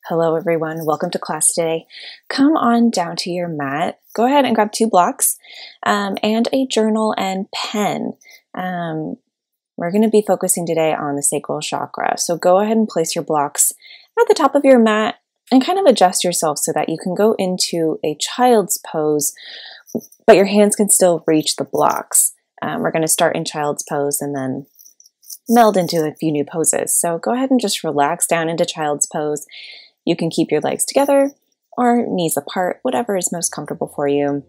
Hello everyone, welcome to class today. Come on down to your mat. Go ahead and grab 2 blocks and a journal and pen. We're going to be focusing today on the sacral chakra. So go ahead and place your blocks at the top of your mat and kind of adjust yourself so that you can go into a child's pose, but your hands can still reach the blocks. We're going to start in child's pose and then meld into a few new poses. So go ahead and just relax down into child's pose. You can keep your legs together or knees apart, whatever is most comfortable for you.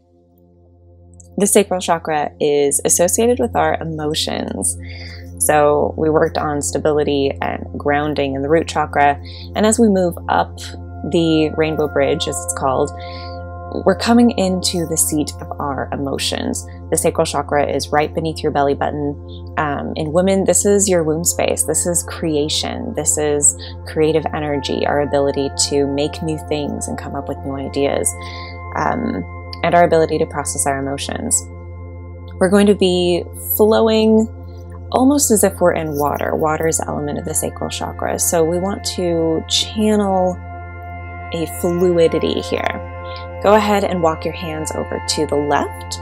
The sacral chakra is associated with our emotions. So we worked on stability and grounding in the root chakra. And as we move up the rainbow bridge, as it's called, we're coming into the seat of our emotions. The sacral chakra is right beneath your belly button. In women, this is your womb space. This is creation. This is creative energy, our ability to make new things and come up with new ideas, and our ability to process our emotions. We're going to be flowing almost as if we're in water. Water is the element of the sacral chakra. So we want to channel a fluidity here. Go ahead and walk your hands over to the left.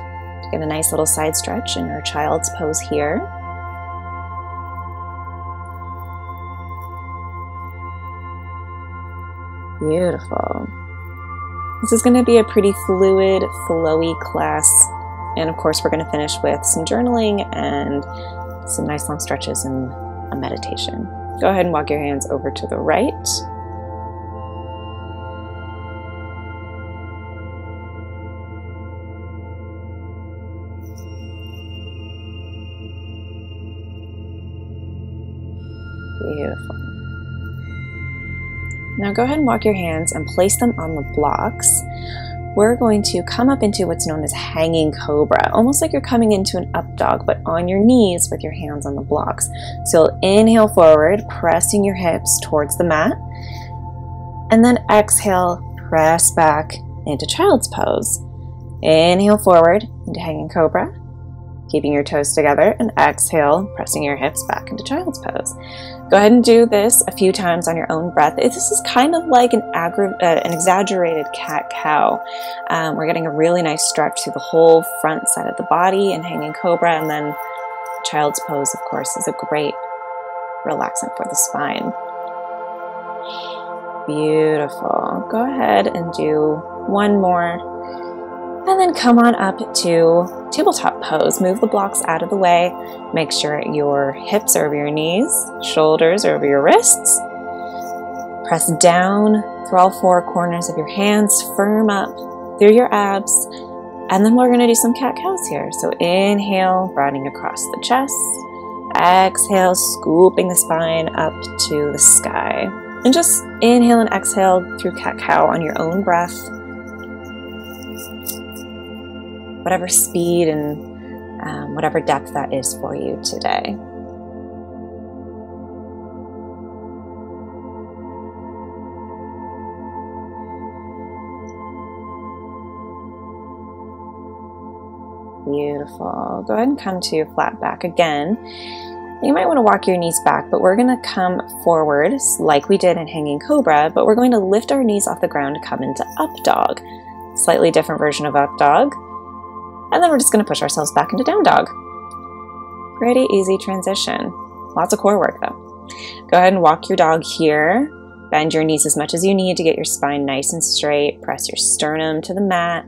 Get a nice little side stretch in our child's pose here. Beautiful. This is going to be a pretty fluid, flowy class. And of course, we're going to finish with some journaling and some nice long stretches and a meditation. Go ahead and walk your hands over to the right. Beautiful. Now go ahead and walk your hands and place them on the blocks. We're going to come up into what's known as hanging cobra, almost like you're coming into an up dog, but on your knees with your hands on the blocks. So inhale forward, pressing your hips towards the mat, and then exhale, press back into child's pose. Inhale forward into hanging cobra, keeping your toes together, and exhale, pressing your hips back into child's pose. Go ahead and do this a few times on your own breath. This is kind of like an exaggerated cat-cow. We're getting a really nice stretch through the whole front side of the body and hanging cobra, and then child's pose, of course, is a great relaxant for the spine. Beautiful. Go ahead and do one more. And then come on up to tabletop pose. Move the blocks out of the way. Make sure your hips are over your knees, shoulders are over your wrists. Press down through all 4 corners of your hands, firm up through your abs. And then we're going to do some cat-cows here. So inhale, broadening across the chest. Exhale, scooping the spine up to the sky. And just inhale and exhale through cat-cow on your own breath. Whatever speed and whatever depth that is for you today. Beautiful. Go ahead and come to flat back again. You might want to walk your knees back, but we're going to come forward like we did in hanging cobra, but we're going to lift our knees off the ground to come into up dog. Slightly different version of up dog. And then we're just going to push ourselves back into down dog. Pretty easy transition. Lots of core work though. Go ahead and walk your dog here. Bend your knees as much as you need to get your spine nice and straight. Press your sternum to the mat.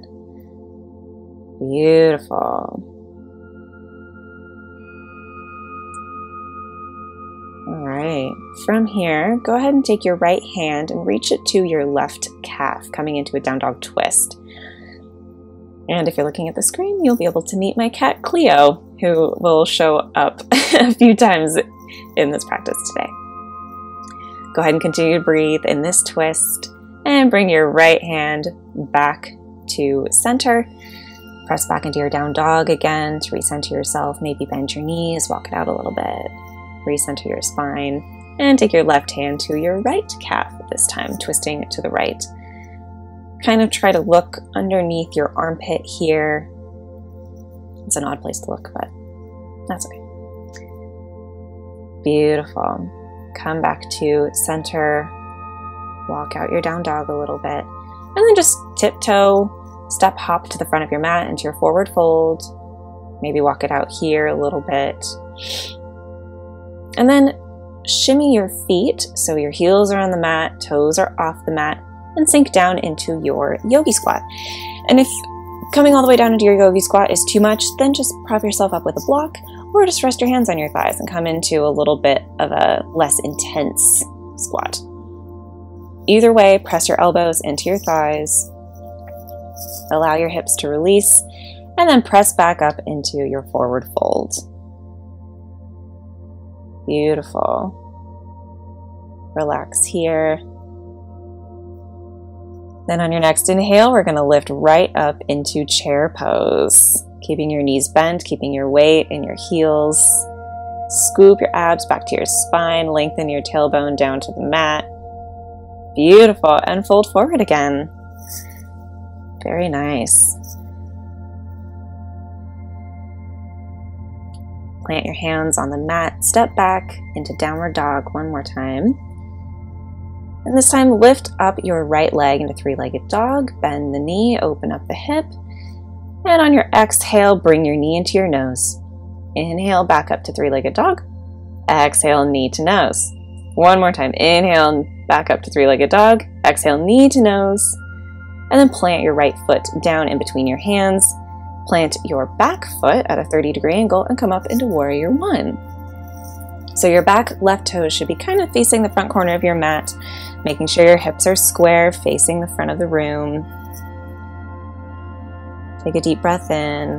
Beautiful. All right. From here, go ahead and take your right hand and reach it to your left calf, coming into a down dog twist. And if you're looking at the screen, you'll be able to meet my cat Cleo, who will show up a few times in this practice today. Go ahead and continue to breathe in this twist and bring your right hand back to center. Press back into your down dog again to recenter yourself. Maybe bend your knees, walk it out a little bit. Recenter your spine and take your left hand to your right calf at this time, twisting it to the right. Kind of try to look underneath your armpit here. It's an odd place to look, but that's okay. Beautiful. Come back to center. Walk out your down dog a little bit. And then just tiptoe, step hop to the front of your mat into your forward fold. Maybe walk it out here a little bit. And then shimmy your feet so your heels are on the mat, toes are off the mat, and sink down into your yogi squat. And if coming all the way down into your yogi squat is too much, then just prop yourself up with a block, or just rest your hands on your thighs and come into a little bit of a less intense squat. Either way, press your elbows into your thighs, allow your hips to release, and then press back up into your forward fold. Beautiful. Relax here. Then on your next inhale, we're going to lift right up into chair pose. Keeping your knees bent, keeping your weight in your heels. Scoop your abs back to your spine, lengthen your tailbone down to the mat. Beautiful. And fold forward again. Very nice. Plant your hands on the mat, step back into downward dog one more time. And this time lift up your right leg into three-legged dog, bend the knee, open up the hip, and on your exhale, bring your knee into your nose. Inhale, back up to three-legged dog. Exhale, knee to nose. One more time. Inhale, back up to three-legged dog. Exhale, knee to nose. And then plant your right foot down in between your hands. Plant your back foot at a 30-degree angle and come up into Warrior One. So your back left toe should be kind of facing the front corner of your mat, making sure your hips are square, facing the front of the room. Take a deep breath in.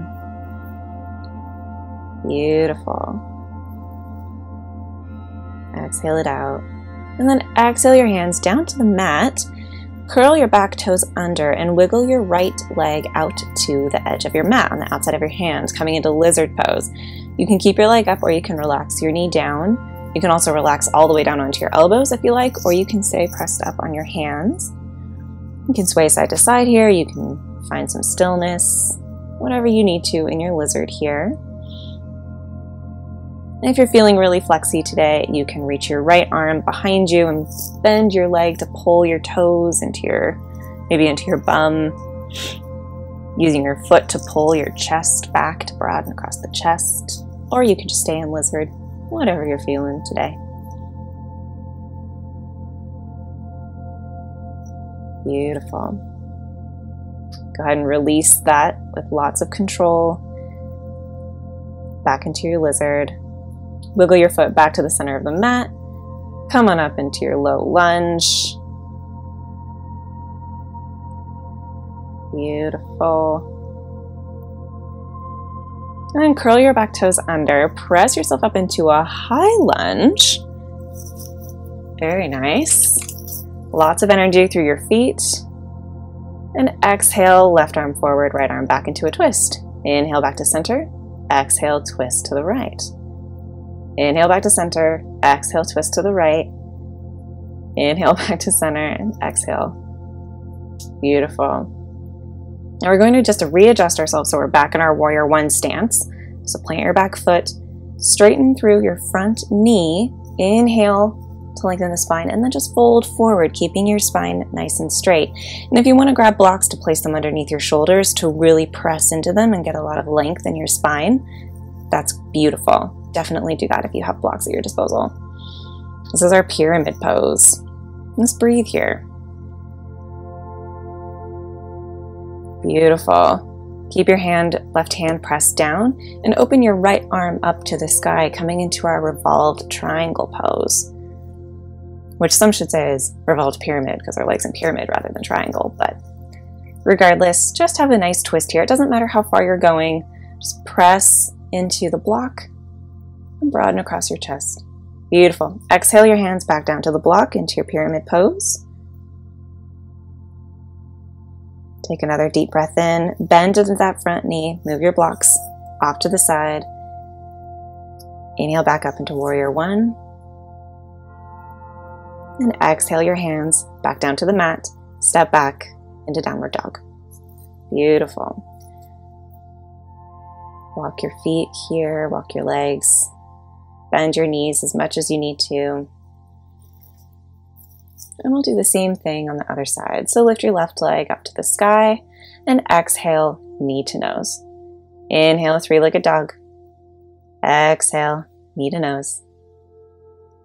Beautiful. Exhale it out. And then exhale your hands down to the mat. Curl your back toes under and wiggle your right leg out to the edge of your mat on the outside of your hands, coming into lizard pose. You can keep your leg up or you can relax your knee down. You can also relax all the way down onto your elbows if you like, or you can stay pressed up on your hands. You can sway side to side here. You can find some stillness, whatever you need to in your lizard here. And if you're feeling really flexy today, you can reach your right arm behind you and bend your leg to pull your toes into maybe into your bum, using your foot to pull your chest back to broaden across the chest, or you can just stay in lizard, whatever you're feeling today. Beautiful. Go ahead and release that with lots of control. Back into your lizard. Wiggle your foot back to the center of the mat. Come on up into your low lunge. Beautiful. And then curl your back toes under. Press yourself up into a high lunge. Very nice. Lots of energy through your feet. And exhale, left arm forward, right arm back into a twist. Inhale back to center. Exhale, twist to the right. Inhale back to center, exhale, twist to the right. Inhale back to center and exhale. Beautiful. Now we're going to just readjust ourselves so we're back in our Warrior One stance. So plant your back foot, straighten through your front knee. Inhale to lengthen the spine and then just fold forward, keeping your spine nice and straight. And if you want to grab blocks to place them underneath your shoulders to really press into them and get a lot of length in your spine, that's beautiful. Definitely do that if you have blocks at your disposal. This is our pyramid pose. Let's breathe here. Beautiful. Keep your left hand pressed down and open your right arm up to the sky, coming into our revolved triangle pose, which some should say is revolved pyramid because our legs in pyramid rather than triangle. But regardless, just have a nice twist here. It doesn't matter how far you're going. Just press into the block and broaden across your chest. Beautiful. Exhale your hands back down to the block into your pyramid pose. Take another deep breath in. Bend into that front knee. Move your blocks off to the side. Inhale back up into Warrior One. And exhale your hands back down to the mat. Step back into Downward Dog. Beautiful. Walk your feet here. Walk your legs. Bend your knees as much as you need to. And we'll do the same thing on the other side. So lift your left leg up to the sky and exhale, knee to nose. Inhale, three-legged dog. Exhale, knee to nose.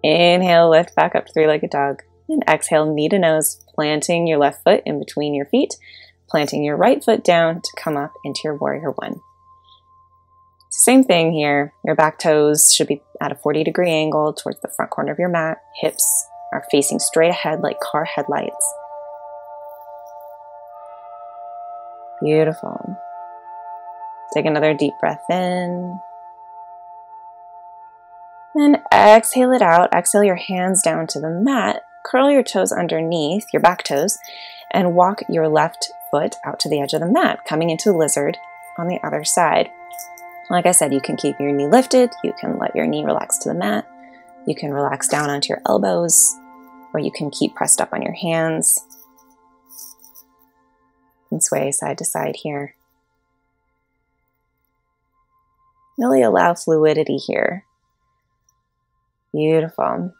Inhale, lift back up to three-legged dog. And exhale, knee to nose, planting your left foot in between your feet, planting your right foot down to come up into your warrior one. Same thing here. Your back toes should be at a 40-degree angle towards the front corner of your mat. Hips are facing straight ahead like car headlights. Beautiful. Take another deep breath in. And exhale it out. Exhale your hands down to the mat. Curl your toes underneath, your back toes, and walk your left foot out to the edge of the mat, coming into lizard on the other side. Like I said, you can keep your knee lifted. You can let your knee relax to the mat. You can relax down onto your elbows, or you can keep pressed up on your hands. And sway side to side here. Really allow fluidity here. Beautiful.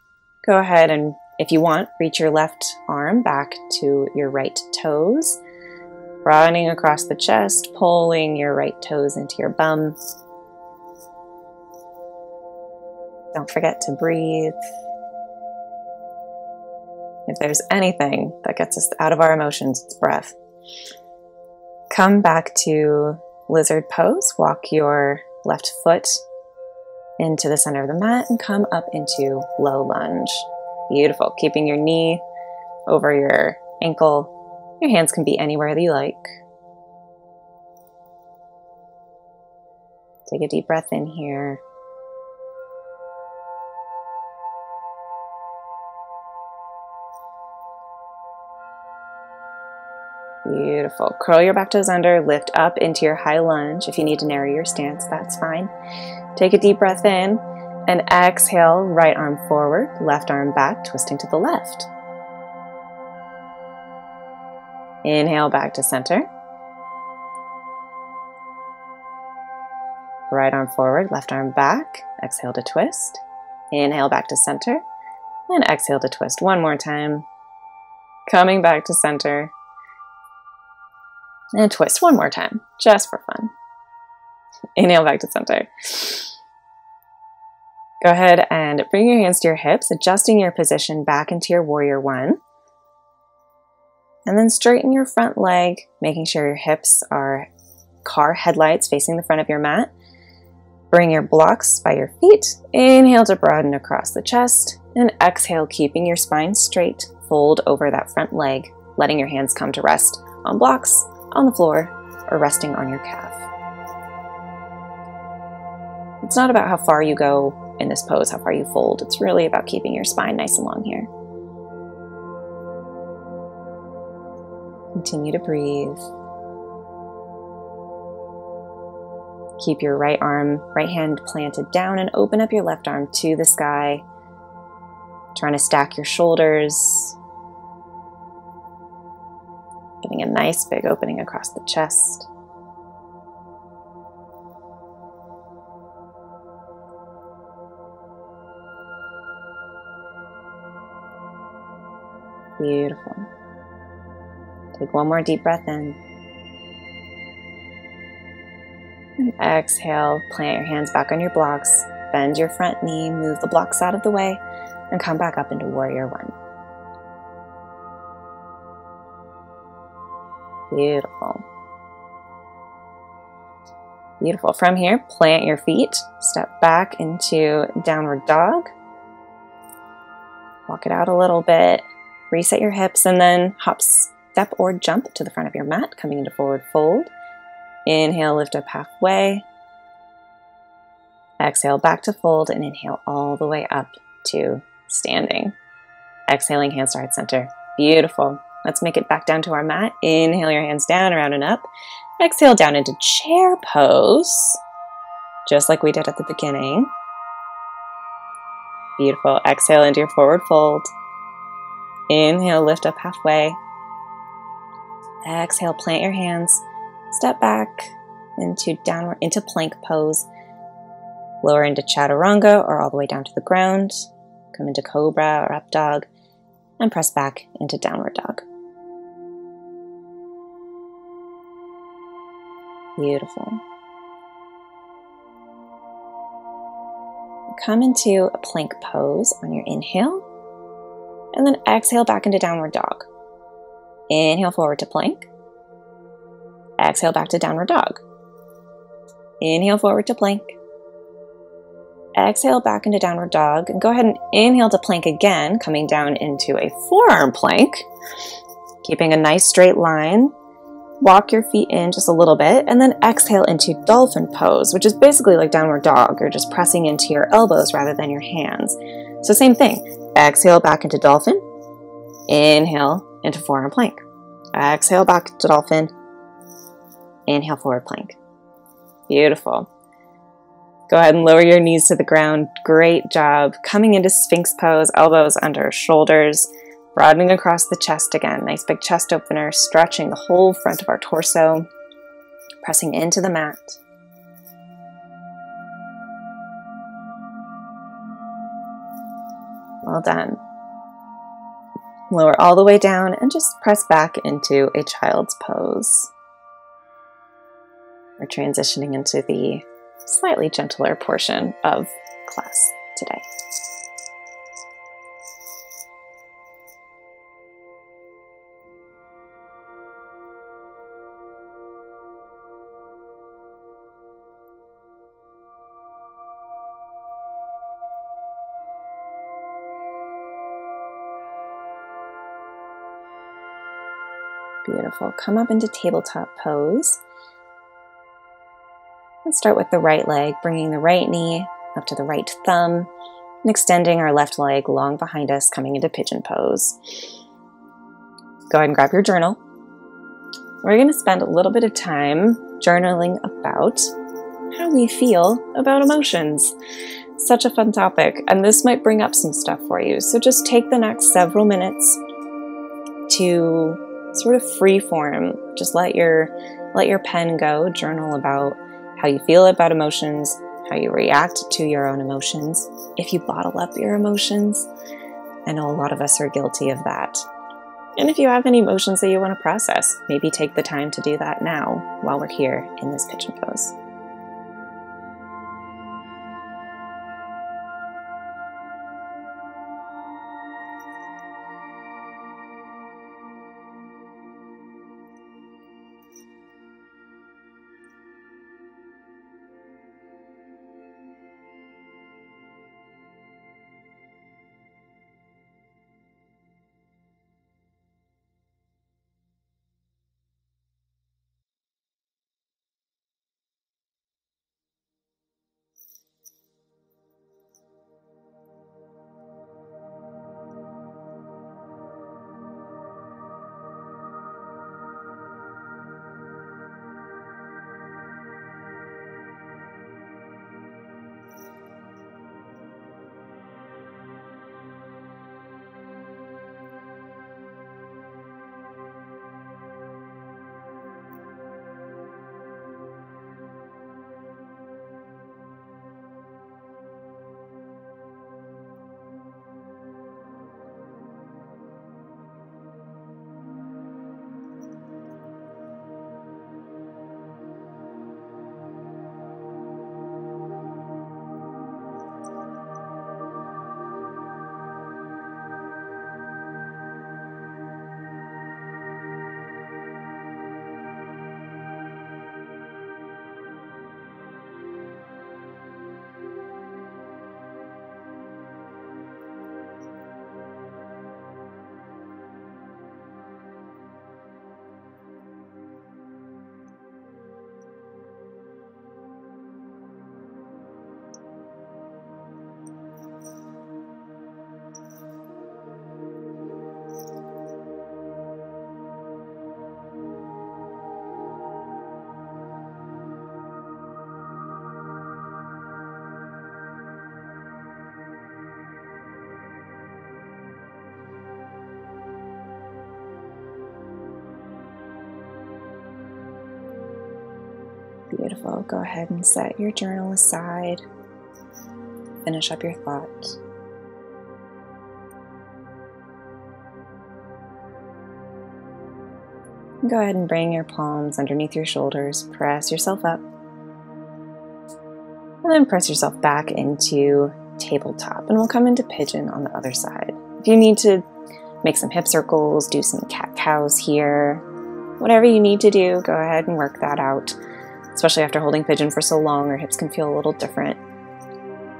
Go ahead and, if you want, reach your left arm back to your right toes, broadening across the chest, pulling your right toes into your bum. Don't forget to breathe. If there's anything that gets us out of our emotions, it's breath. Come back to lizard pose. Walk your left foot into the center of the mat and come up into low lunge. Beautiful. Keeping your knee over your ankle. Your hands can be anywhere that you like. Take a deep breath in here. Beautiful. Curl your back toes under, lift up into your high lunge. If you need to narrow your stance, that's fine. Take a deep breath in and exhale, right arm forward, left arm back, twisting to the left. Inhale back to center. Right arm forward, left arm back. Exhale to twist. Inhale back to center. And exhale to twist one more time. Coming back to center. And twist one more time, just for fun. Inhale back to center. Go ahead and bring your hands to your hips, adjusting your position back into your warrior one. And then straighten your front leg, making sure your hips are car headlights facing the front of your mat. Bring your blocks by your feet. Inhale to broaden across the chest. And exhale, keeping your spine straight. Fold over that front leg, letting your hands come to rest on blocks, on the floor, or resting on your calf. It's not about how far you go in this pose, how far you fold. It's really about keeping your spine nice and long here. Continue to breathe. Keep your right hand planted down and open up your left arm to the sky. Trying to stack your shoulders. Giving a nice big opening across the chest. Beautiful. Take one more deep breath in. And exhale, plant your hands back on your blocks. Bend your front knee, move the blocks out of the way, and come back up into warrior one. Beautiful. Beautiful. From here, plant your feet, step back into downward dog. Walk it out a little bit, reset your hips, and then hop, step, or jump to the front of your mat, coming into forward fold. Inhale, lift up halfway. Exhale, back to fold, and inhale all the way up to standing. Exhaling, hands to heart center. Beautiful. Let's make it back down to our mat. Inhale your hands down, around and up. Exhale down into chair pose, just like we did at the beginning. Beautiful. Exhale into your forward fold. Inhale, lift up halfway. Exhale, plant your hands. Step back into downward, into plank pose. Lower into chaturanga or all the way down to the ground. Come into cobra or up dog. and press back into downward dog. Beautiful. Come into a plank pose on your inhale, and then exhale back into downward dog. Inhale forward to plank. Exhale back to downward dog. Inhale forward to plank. Exhale back into downward dog, and go ahead and inhale to plank again, coming down into a forearm plank. Keeping a nice straight line. Walk your feet in just a little bit, and then exhale into dolphin pose, which is basically like downward dog. You're just pressing into your elbows rather than your hands. So same thing. Exhale back into dolphin. Inhale into forearm plank. Exhale back to dolphin. Inhale forward plank. Beautiful. Go ahead and lower your knees to the ground. Great job. Coming into Sphinx pose, elbows under shoulders, broadening across the chest again. Nice big chest opener, stretching the whole front of our torso, pressing into the mat. Well done. Lower all the way down and just press back into a child's pose. We're transitioning into the slightly gentler portion of class today. Beautiful. Come up into tabletop pose. Let's start with the right leg, bringing the right knee up to the right thumb and extending our left leg long behind us, coming into pigeon pose. Go ahead and grab your journal. We're going to spend a little bit of time journaling about how we feel about emotions. Such a fun topic, and this might bring up some stuff for you. So just take the next several minutes to sort of free form. Just let your pen go. Journal about how you feel about emotions, how you react to your own emotions. If you bottle up your emotions, I know a lot of us are guilty of that. And if you have any emotions that you want to process, maybe take the time to do that now while we're here in this pigeon pose. Beautiful. Go ahead and set your journal aside. Finish up your thought. Go ahead and bring your palms underneath your shoulders. Press yourself up. And then press yourself back into tabletop. And we'll come into pigeon on the other side. If you need to make some hip circles, do some cat-cows here, whatever you need to do, go ahead and work that out. Especially after holding pigeon for so long, your hips can feel a little different.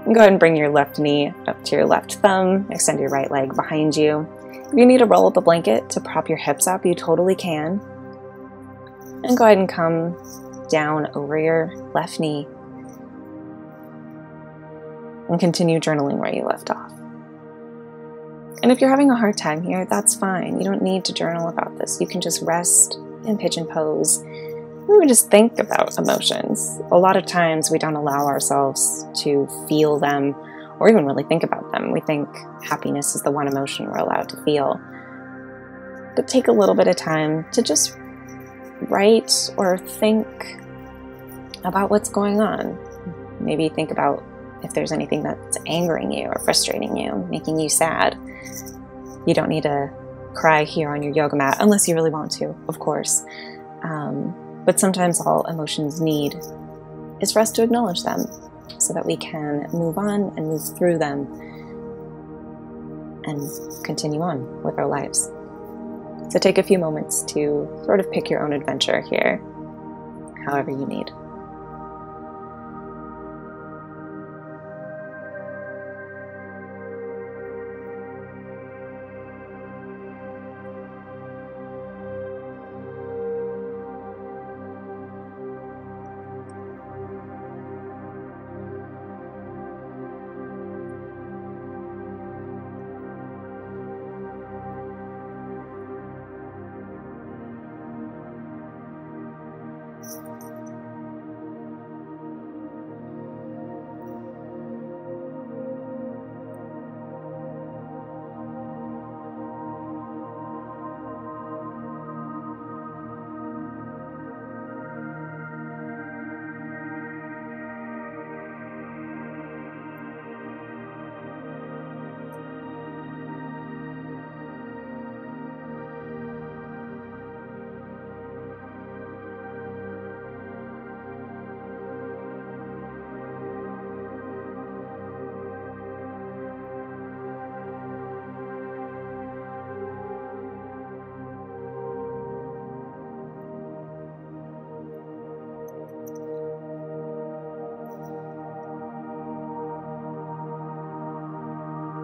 And go ahead and bring your left knee up to your left thumb. Extend your right leg behind you. If you need to roll up a blanket to prop your hips up, you totally can. And go ahead and come down over your left knee. And continue journaling where you left off. And if you're having a hard time here, that's fine. You don't need to journal about this. You can just rest in pigeon pose. We would just think about emotions. A lot of times we don't allow ourselves to feel them or even really think about them. We think happiness is the one emotion we're allowed to feel. But take a little bit of time to just write or think about what's going on. Maybe think about if there's anything that's angering you or frustrating you, making you sad. You don't need to cry here on your yoga mat, unless you really want to, of course. But sometimes all emotions need is for us to acknowledge them so that we can move on and move through them and continue on with our lives. So take a few moments to sort of pick your own adventure here, however you need.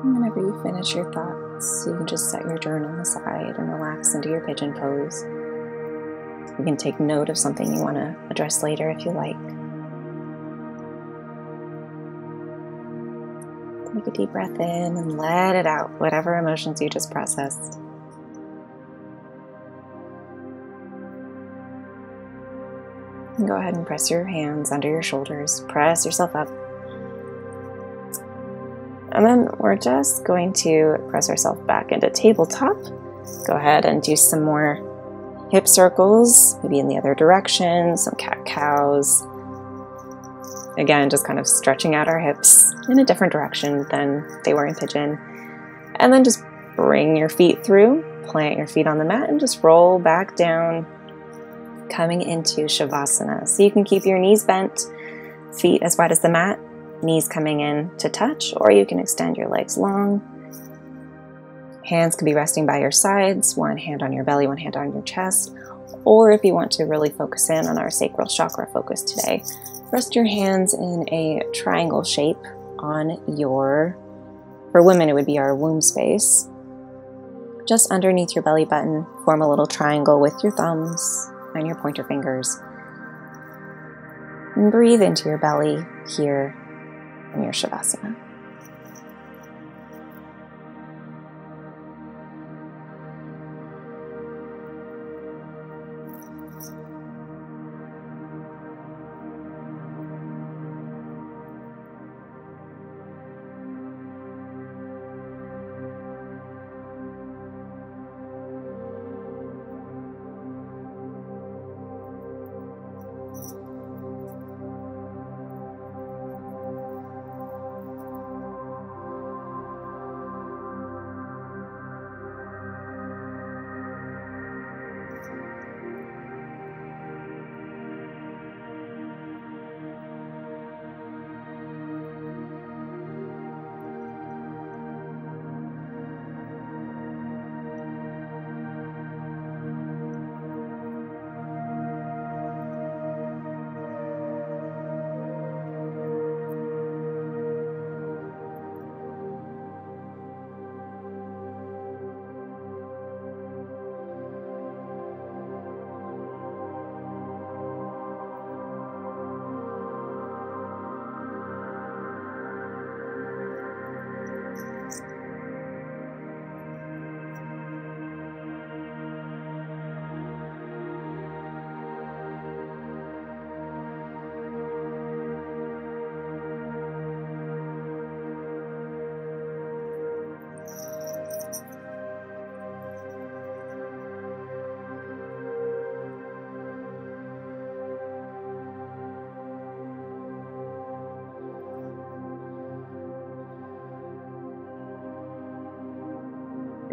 Whenever you finish your thoughts, you can just set your journal aside and relax into your pigeon pose. You can take note of something you want to address later if you like. Take a deep breath in and let it out, whatever emotions you just processed. And go ahead and press your hands under your shoulders. Press yourself up. And then we're just going to press ourselves back into tabletop. Go ahead and do some more hip circles, maybe in the other direction, some cat-cows. Again, just kind of stretching out our hips in a different direction than they were in pigeon. And then just bring your feet through, plant your feet on the mat, and just roll back down, coming into Shavasana. So you can keep your knees bent, feet as wide as the mat, knees coming in to touch, or you can extend your legs long. Hands can be resting by your sides, one hand on your belly, one hand on your chest. Or if you want to really focus in on our sacral chakra focus today, rest your hands in a triangle shape on your, for women it would be our womb space. Just underneath your belly button, form a little triangle with your thumbs and your pointer fingers. And breathe into your belly here in your Shavasana.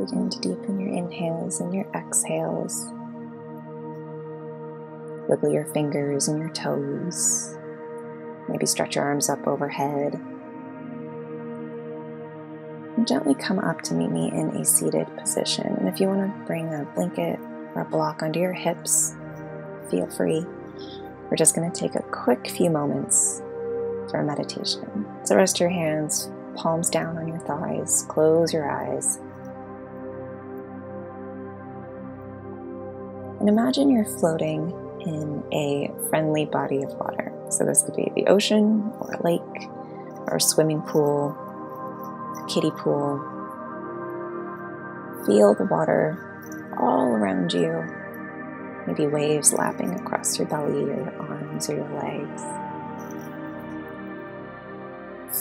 Begin to deepen your inhales and your exhales. Wiggle your fingers and your toes. Maybe stretch your arms up overhead. And gently come up to meet me in a seated position. And if you want to bring a blanket or a block under your hips, feel free. We're just going to take a quick few moments for a meditation. So rest your hands, palms down on your thighs, close your eyes. And imagine you're floating in a friendly body of water. So this could be the ocean, or a lake, or a swimming pool, a kiddie pool. Feel the water all around you. Maybe waves lapping across your belly, or your arms, or your legs.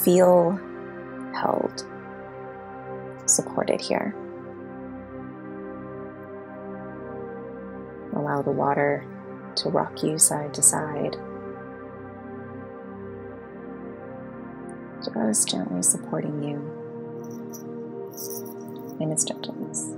Feel held, supported here. Allow the water to rock you side to side. Just gently supporting you in its gentleness.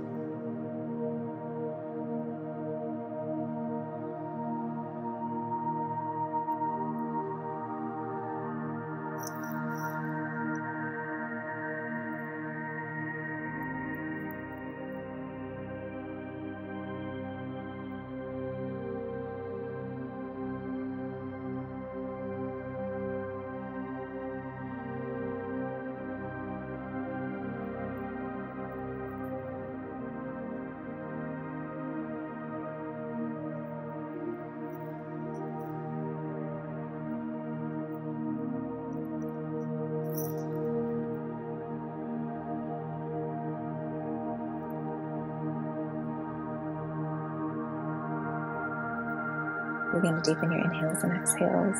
Begin to deepen your inhales and exhales.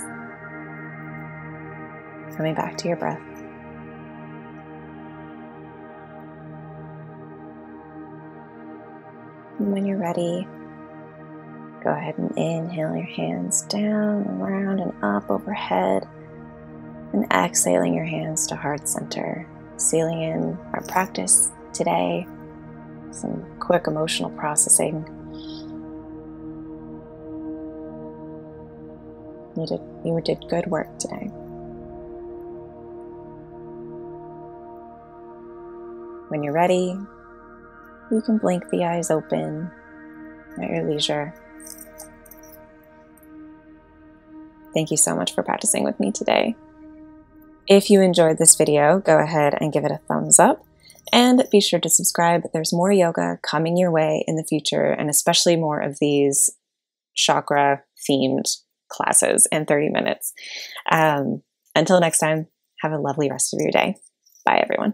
Coming back to your breath. And when you're ready, go ahead and inhale your hands down, around, and up overhead. And exhaling your hands to heart center, sealing in our practice today. Some quick emotional processing. You did good work today. When you're ready, you can blink the eyes open at your leisure. Thank you so much for practicing with me today. If you enjoyed this video, go ahead and give it a thumbs up. And be sure to subscribe. There's more yoga coming your way in the future, and especially more of these chakra-themed classes in 30 minutes. Until next time, have a lovely rest of your day. Bye, everyone.